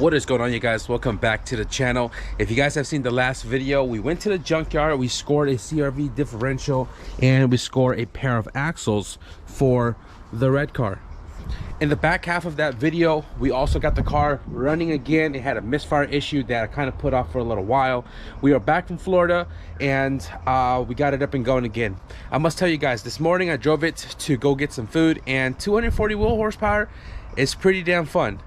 What is going on, you guys? Welcome back to the channel. If you guys have seen the last video, we went to the junkyard, we scored a CRV differential, and we scored a pair of axles for the red car. In the back half of that video, we also got the car running again. It had a misfire issue that I kind of put off for a little while. We are back from Florida, and we got it up and going again. I must tell you guys, this morning I drove it to go get some food, and 240 wheel horsepower is pretty damn fun,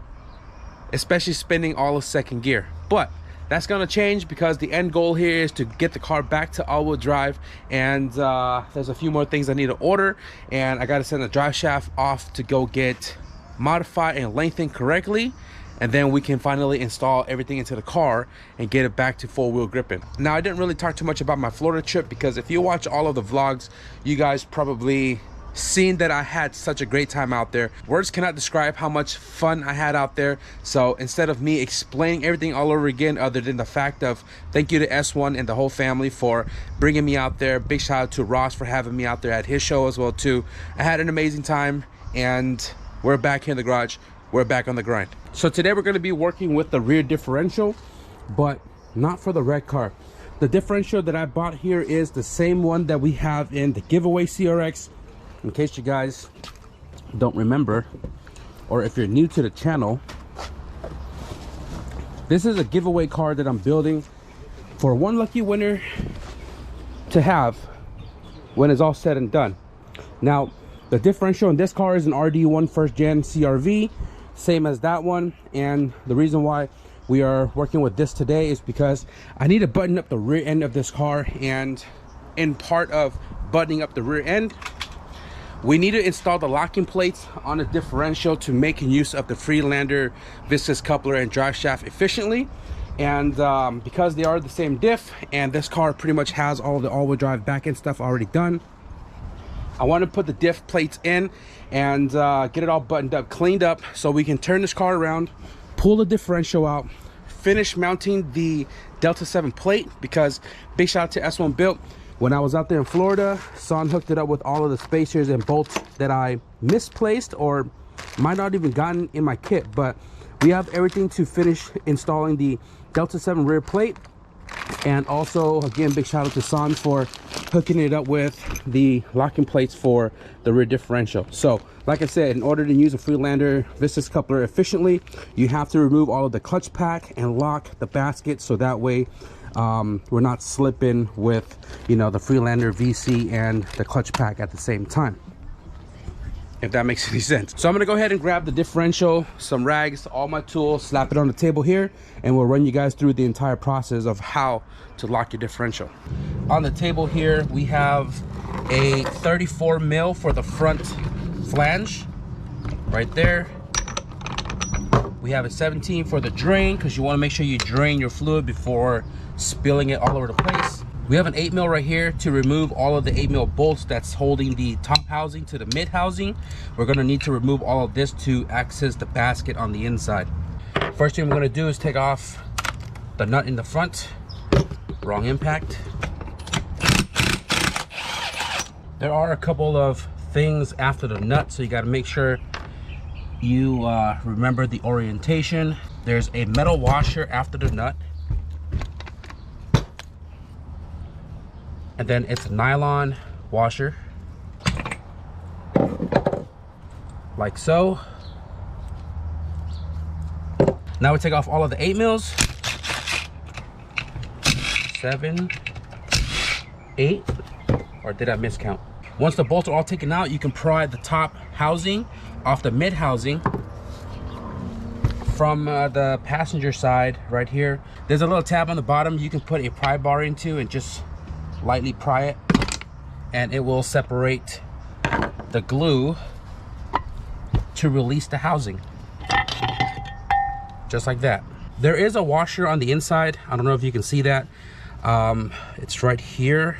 especially spinning all of second gear. But that's gonna change because the end goal here is to get the car back to all-wheel drive, and there's a few more things I need to order, and I gotta send the drive shaft off to go get modified and lengthened correctly, and then we can finally install everything into the car and get it back to full-wheel gripping. Now, I didn't really talk too much about my Florida trip because if you watch all of the vlogs, you guys probably seen that I had such a great time out there. Words cannot describe how much fun I had out there. So instead of me explaining everything all over again, other than the fact of thank you to S1 and the whole family for bringing me out there. Big shout out to Ross for having me out there at his show as well too. I had an amazing time, and we're back here in the garage. We're back on the grind. So today we're going to be working with the rear differential, but not for the red car. The differential that I bought here is the same one that we have in the giveaway CRX. In case you guys don't remember, or if you're new to the channel, this is a giveaway car that I'm building for one lucky winner to have when it's all said and done. Now, the differential in this car is an RD1 first gen CRV, same as that one. And the reason why we are working with this today is because I need to button up the rear end of this car, and in part of buttoning up the rear end, we need to install the locking plates on the differential to make use of the Freelander viscous coupler and drive shaft efficiently. And because they are the same diff, and this car pretty much has all the all-wheel drive back-end stuff already done, I want to put the diff plates in and get it all buttoned up, cleaned up, so we can turn this car around, pull the differential out, finish mounting the Delta 7 plate, because big shout out to S1BUILT. When I was out there in Florida, Son hooked it up with all of the spacers and bolts that I misplaced or might not even gotten in my kit. But we have everything to finish installing the Delta 7 rear plate. And also, again, big shout out to Son for hooking it up with the locking plates for the rear differential. So, like I said, in order to use a Freelander viscous coupler efficiently, you have to remove all of the clutch pack and lock the basket, so that way we're not slipping with, you know, the Freelander VC and the clutch pack at the same time, if that makes any sense. So I'm gonna go ahead and grab the differential, some rags, all my tools, slap it on the table here, and we'll run you guys through the entire process of how to lock your differential. On the table here, we have a 34 mil for the front flange right there. We have a 17 for the drain, because you want to make sure you drain your fluid before spilling it all over the place. We have an 8 mil right here to remove all of the 8 mil bolts that's holding the top housing to the mid housing. We're going to need to remove all of this to access the basket on the inside. First thing we're going to do is take off the nut in the front. Wrong impact. There are a couple of things after the nut, so you got to make sure you remember the orientation. There's a metal washer after the nut, and then it's a nylon washer, like so. Now we take off all of the 8 mils, 7, 8, or did I miscount? Once the bolts are all taken out, you can pry the top housing off the mid housing from the passenger side right here. There's a little tab on the bottom you can put a pry bar into and just lightly pry it, and it will separate the glue to release the housing, just like that. There is a washer on the inside. I don't know if you can see that. It's right here.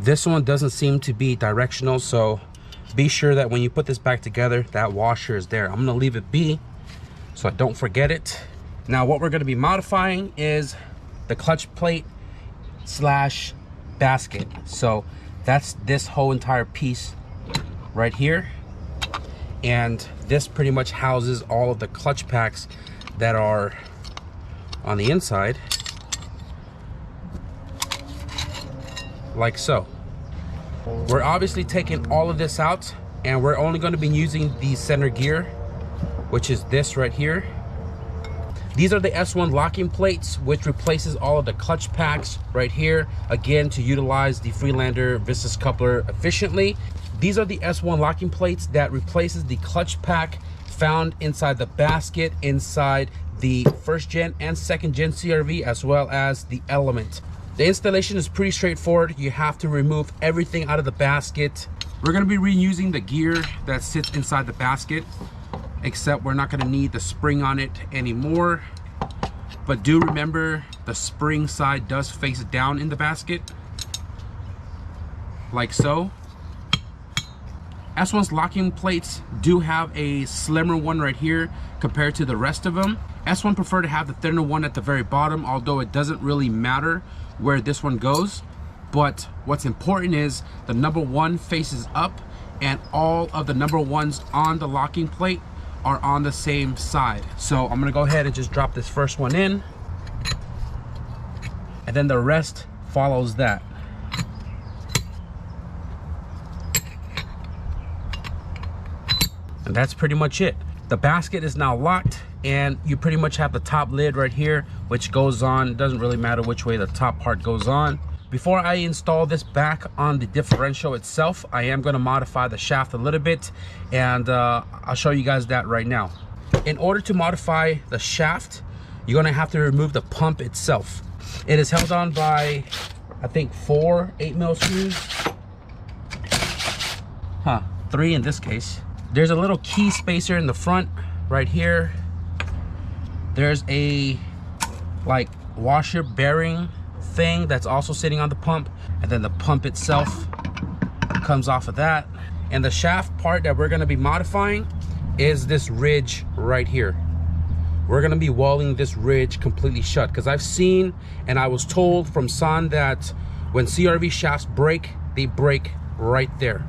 This one doesn't seem to be directional, so be sure that when you put this back together, that washer is there. I'm gonna leave it be so I don't forget it. Now what we're gonna be modifying is the clutch plate slash basket. So that's this whole entire piece right here, and this pretty much houses all of the clutch packs that are on the inside, like so. We're obviously taking all of this out, and we're only going to be using the center gear, which is this right here. These are the S1 locking plates, which replaces all of the clutch packs right here, again, to utilize the Freelander viscous coupler efficiently. These are the S1 locking plates that replaces the clutch pack found inside the basket, inside the first gen and second gen CRV, as well as the Element. The installation is pretty straightforward. You have to remove everything out of the basket. We're going to be reusing the gear that sits inside the basket, except we're not going to need the spring on it anymore. But do remember, the spring side does face down in the basket, like so. S1's locking plates do have a slimmer one right here compared to the rest of them. S1 prefer to have the thinner one at the very bottom, although it doesn't really matter where this one goes. But what's important is the number one faces up, and all of the number ones on the locking plate are on the same side. So I'm gonna go ahead and just drop this first one in, and then the rest follows that. And that's pretty much it. The basket is now locked, and you pretty much have the top lid right here, which goes on. It doesn't really matter which way the top part goes on. Before I install this back on the differential itself, I am going to modify the shaft a little bit, and I'll show you guys that right now. In order to modify the shaft, you're going to have to remove the pump itself. It is held on by, I think, 4 8mm screws. 3 in this case. There's a little key spacer in the front right here. There's a like washer bearing thing that's also sitting on the pump, and then the pump itself comes off of that. And the shaft part that we're going to be modifying is this ridge right here. We're going to be welding this ridge completely shut, because I've seen and I was told from San that when CRV shafts break, they break right there.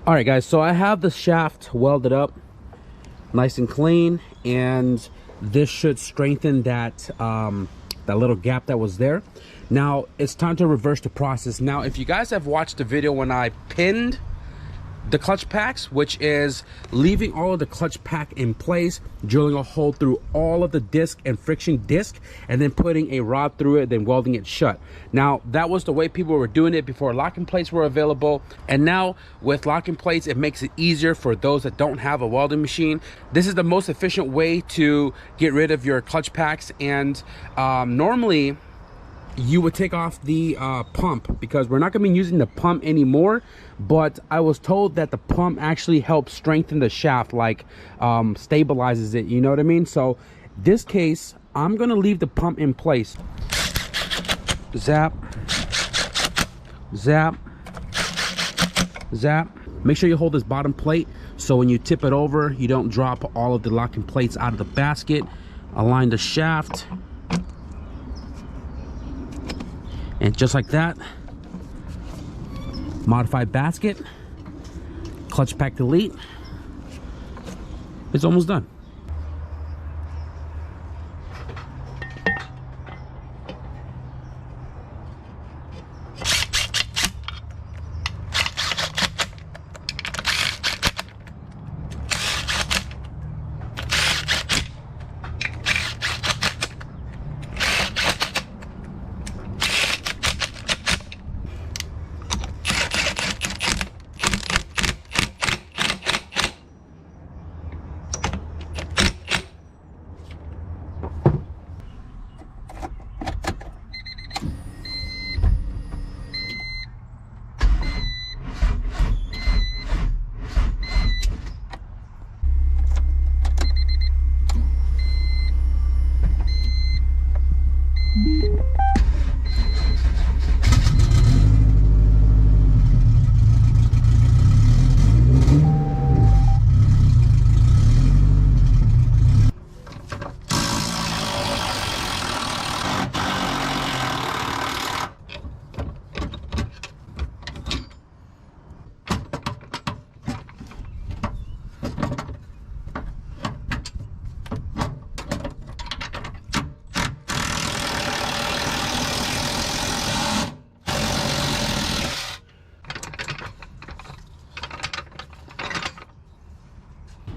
All right, guys, so I have the shaft welded up nice and clean, and this should strengthen that that little gap that was there. Now it's time to reverse the process. Now, if you guys have watched the video when I pinned the clutch packs, which is leaving all of the clutch pack in place, drilling a hole through all of the disc and friction disc, and then putting a rod through it, then welding it shut. Now, that was the way people were doing it before locking plates were available, and now with locking plates, it makes it easier for those that don't have a welding machine. This is the most efficient way to get rid of your clutch packs. And normally you would take off the pump, because we're not going to be using the pump anymore. But I was told that the pump actually helps strengthen the shaft, like stabilizes it, you know what I mean? So this case, I'm going to leave the pump in place. Zap, zap, zap. Make sure you hold this bottom plate, so when you tip it over, you don't drop all of the locking plates out of the basket. Align the shaft, and just like that, modified basket, clutch pack delete. It's almost done.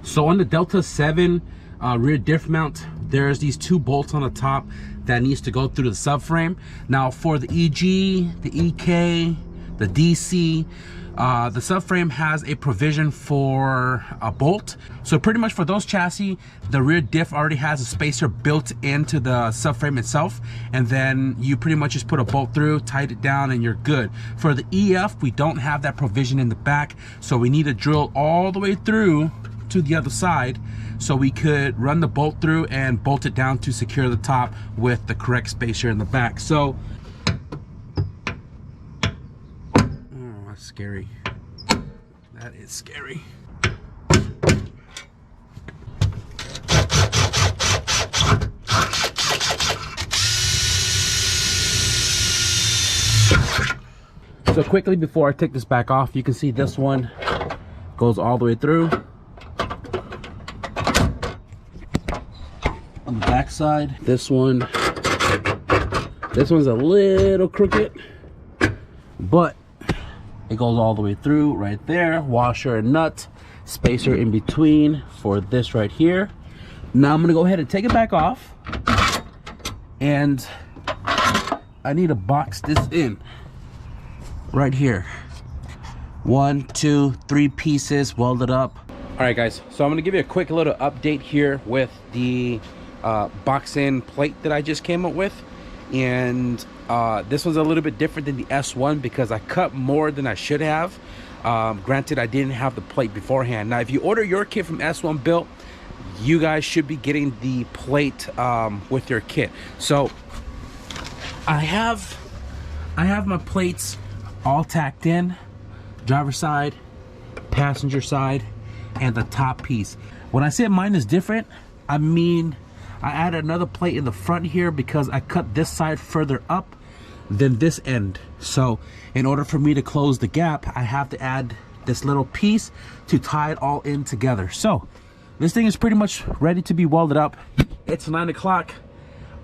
So on the Delta 7 rear diff mount, there's these 2 bolts on the top that needs to go through the subframe. Now for the EG, the EK, the DC, the subframe has a provision for a bolt. So pretty much for those chassis, the rear diff already has a spacer built into the subframe itself, and then you pretty much just put a bolt through, tight it down, and you're good. For the EF, we don't have that provision in the back, so we need to drill all the way through to the other side so we could run the bolt through and bolt it down to secure the top with the correct spacer in the back. So scary. That is scary. So quickly before I take this back off, you can see this one goes all the way through. On the back side, this one's a little crooked, but it goes all the way through right there. Washer and nut, spacer in between for this right here. Now I'm gonna go ahead and take it back off, and I need to box this in right here. 1, 2, 3 pieces welded up. All right guys, so I'm gonna give you a quick little update here with the box in plate that I just came up with. And this one's a little bit different than the S1 because I cut more than I should have. Granted, I didn't have the plate beforehand. Now if you order your kit from S1BUILT, you guys should be getting the plate with your kit. So I have my plates all tacked in, driver side, passenger side, and the top piece. When I say mine is different, I mean I added another plate in the front here because I cut this side further up than this end. So in order for me to close the gap, I have to add this little piece to tie it all in together. So this thing is pretty much ready to be welded up. It's 9 o'clock.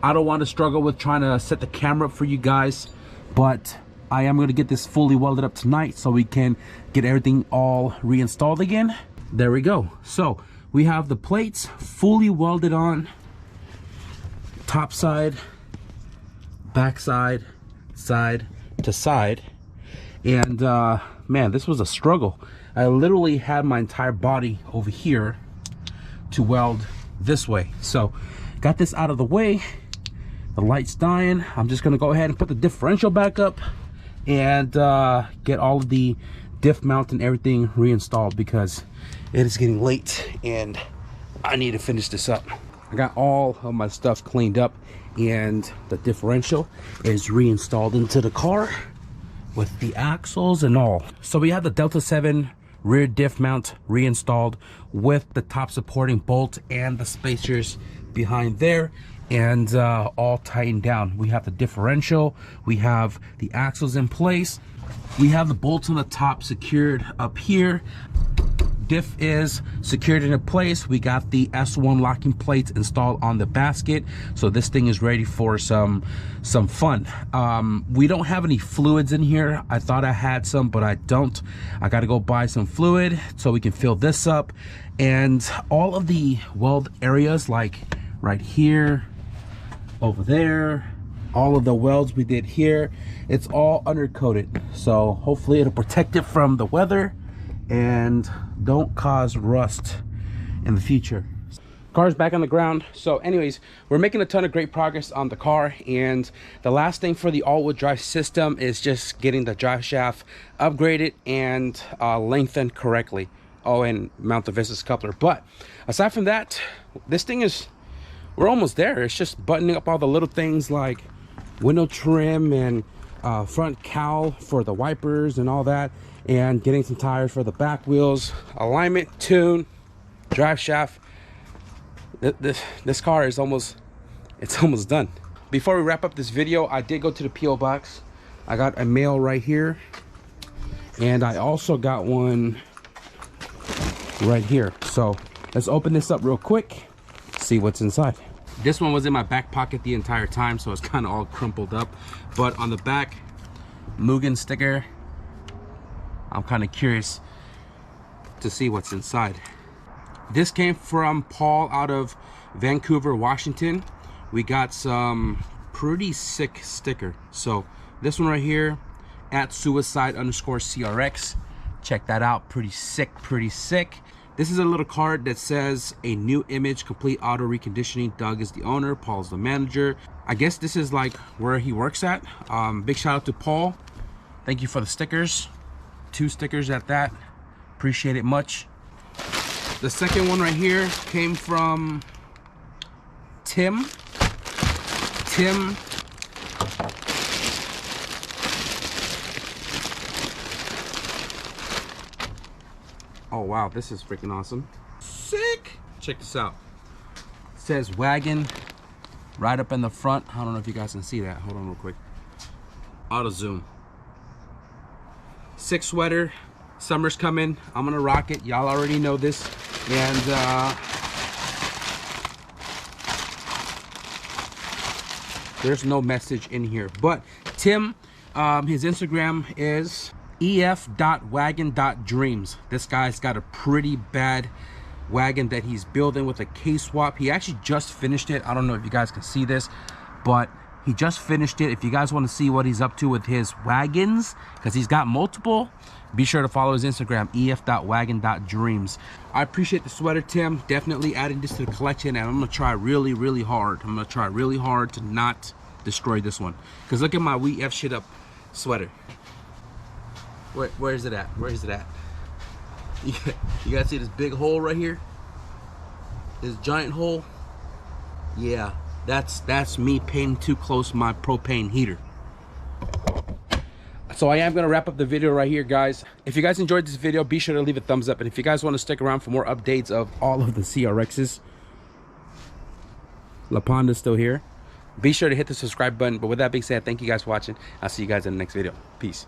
I don't want to struggle with trying to set the camera up for you guys, but I am going to get this fully welded up tonight so we can get everything all reinstalled again. There we go. So we have the plates fully welded on, top side, back side, side to side. And man, this was a struggle. I literally had my entire body over here to weld this way. So got this out of the way. The light's dying. I'm just gonna go ahead and put the differential back up and get all of the diff mount and everything reinstalled because it is getting late and I need to finish this up. I got all of my stuff cleaned up and the differential is reinstalled into the car with the axles and all. So we have the Delta 7 rear diff mount reinstalled with the top supporting bolt and the spacers behind there, and all tightened down. We have the differential, we have the axles in place, we have the bolts on the top secured up here. Diff is secured into place. We got the S1 locking plates installed on the basket, so this thing is ready for some fun. We don't have any fluids in here. I thought I had some, but I don't. I got to go buy some fluid so we can fill this up. And all of the weld areas, like right here, over there, all of the welds we did here, it's all undercoated, so hopefully it'll protect it from the weather and don't cause rust in the future. Car's back on the ground. So anyways, we're making a ton of great progress on the car, and the last thing for the all-wheel drive system is just getting the drive shaft upgraded and lengthened correctly. Oh, and mount the Vestas coupler. But aside from that, this thing is, we're almost there. It's just buttoning up all the little things like window trim and front cowl for the wipers and all that, and getting some tires for the back wheels, alignment, tune, drive shaft. This car is almost done. Before we wrap up this video, I did go to the PO box. I got a mail right here, and I also got one right here. So let's open this up real quick, see what's inside. This one was in my back pocket the entire time, so it's kind of all crumpled up. But on the back, Mugen sticker. I'm kind of curious to see what's inside. This came from Paul out of Vancouver, Washington. We got some pretty sick sticker. So this one right here, at @suicide_CRX. Check that out. Pretty sick, pretty sick. This is a little card that says a new image, complete auto reconditioning. Doug is the owner, Paul's the manager. I guess this is like where he works at. Big shout out to Paul. Thank you for the stickers. 2 stickers at that. Appreciate it much. The second one right here came from Tim. Oh wow, this is freaking awesome. Sick! Check this out. It says wagon right up in the front. I don't know if you guys can see that. Hold on real quick. Auto zoom. Sick sweater. Summer's coming. I'm gonna rock it. Y'all already know this. And there's no message in here. But Tim, his Instagram is ef.wagon.dreams. This guy's got a pretty bad wagon that he's building with a K-swap. He actually just finished it. I don't know if you guys can see this, but he just finished it. If you guys want to see what he's up to with his wagons, because he's got multiple, be sure to follow his Instagram, ef.wagon.dreams. I appreciate the sweater, Tim. Definitely adding this to the collection, and I'm gonna try really, really hard. I'm gonna try really hard to not destroy this one. Because look at my We F Shit Up sweater. Where is it at? Where is it at? You guys see this big hole right here? This giant hole? Yeah, that's me paying too close my propane heater. So I am going to wrap up the video right here, guys. If you guys enjoyed this video, be sure to leave a thumbs up. And if you guys want to stick around for more updates of all of the CRXs, La Ponda's still here. Be sure to hit the subscribe button. But with that being said, thank you guys for watching. I'll see you guys in the next video. Peace.